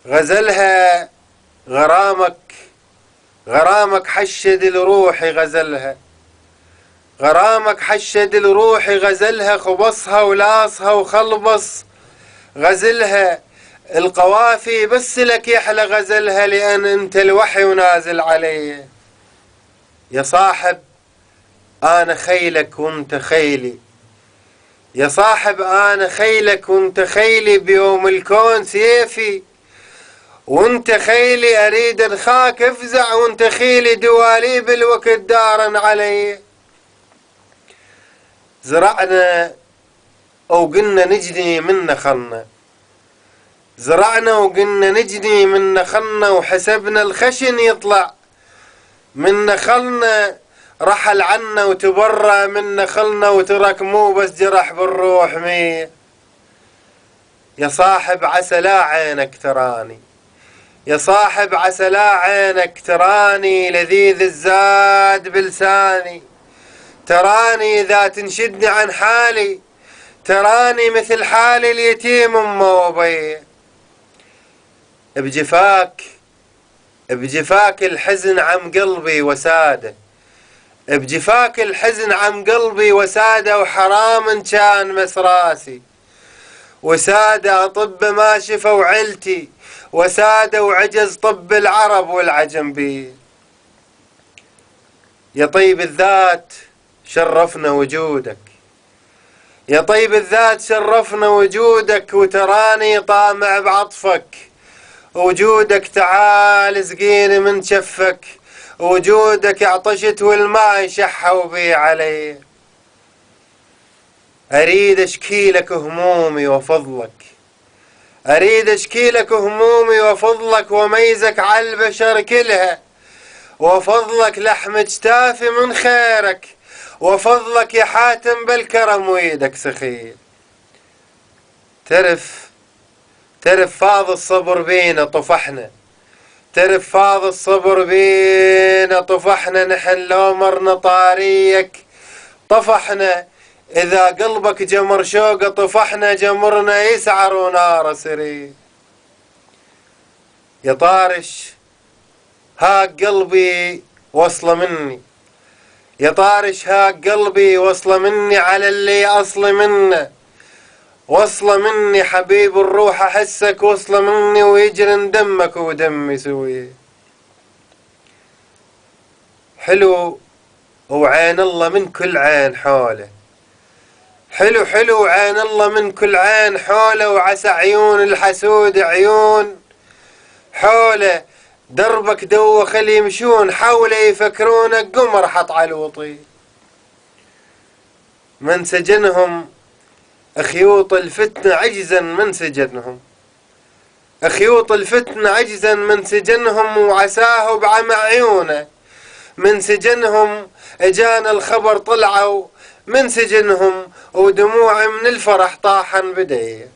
غزلها غرامك حشد الروح غزلها، غرامك حشد الروح غزلها، خبصها ولاصها وخلبص غزلها، القوافي بس لك يحلى غزلها، لأن انت الوحي ونازل علي. يا صاحب أنا خيلك وانت خيلي، يا صاحب أنا خيلك وانت خيلي، بيوم الكون سيفي وانت خيلي، أريد أنخاك افزع وانت خيلي، دوالي بالوقت دارا علي. زرعنا وقلنا نجني من نخلنا، زرعنا وقلنا نجني من نخلنا، وحسبنا الخشن يطلع من نخلنا، رحل عنا وتبرى من نخلنا، وترك مو بس جرح بالروح مية. يا صاحب عسى لا عينك تراني، يا صاحب عسى لا عينك تراني، لذيذ الزاد بلساني، تراني إذا تنشدني عن حالي، تراني مثل حال اليتيم أمه وأبيه. بجفاك الحزن عم قلبي وساده، بجفاك الحزن عم قلبي وساده، وحرام إن كان مسراسي وساده، أطب ما شفوا عيلتي وساده، وعجز طب العرب والعجم بيه. يا طيب الذات شرفنا وجودك، يا طيب الذات شرفنا وجودك، وتراني طامع بعطفك، وجودك تعال سقيني من شفك، وجودك عطشت والماء شحوا بي علي. أريد أشكيلك همومي وفضلك، أريد أشكيلك همومي وفضلك، وميزك على البشر كلها، وفضلك لحم اجتافي من خيرك، وفضلك يا حاتم بالكرم ويدك سخيل. تعرف فاض الصبر بينا طفحنا، تعرف فاض الصبر بينا طفحنا، نحن لو مرنا طاريك طفحنا، إذا قلبك جمر شوقه طفحنا، جمرنا يسعر ونار سري. يا طارش هاك قلبي وصله مني، يا طارش هاك قلبي وصله مني، على اللي أصل منه وصله مني، حبيب الروح أحسك وصله مني، ويجرن دمك ودمي سويه. حلو وعين الله من كل عين حوله، حلو عين الله من كل عين حوله، وعسى عيون الحسود عيون حوله، دربك دوخ اللي يمشون حوله، يفكرونك قمر حط على الوطي. من سجنهم خيوط الفتنة عجزا من سجنهم، خيوط الفتنة عجزا من سجنهم، وعساه بعمى عيونه من سجنهم، اجانا الخبر طلعوا من سجنهم، ودموع من الفرح طاحن بديه.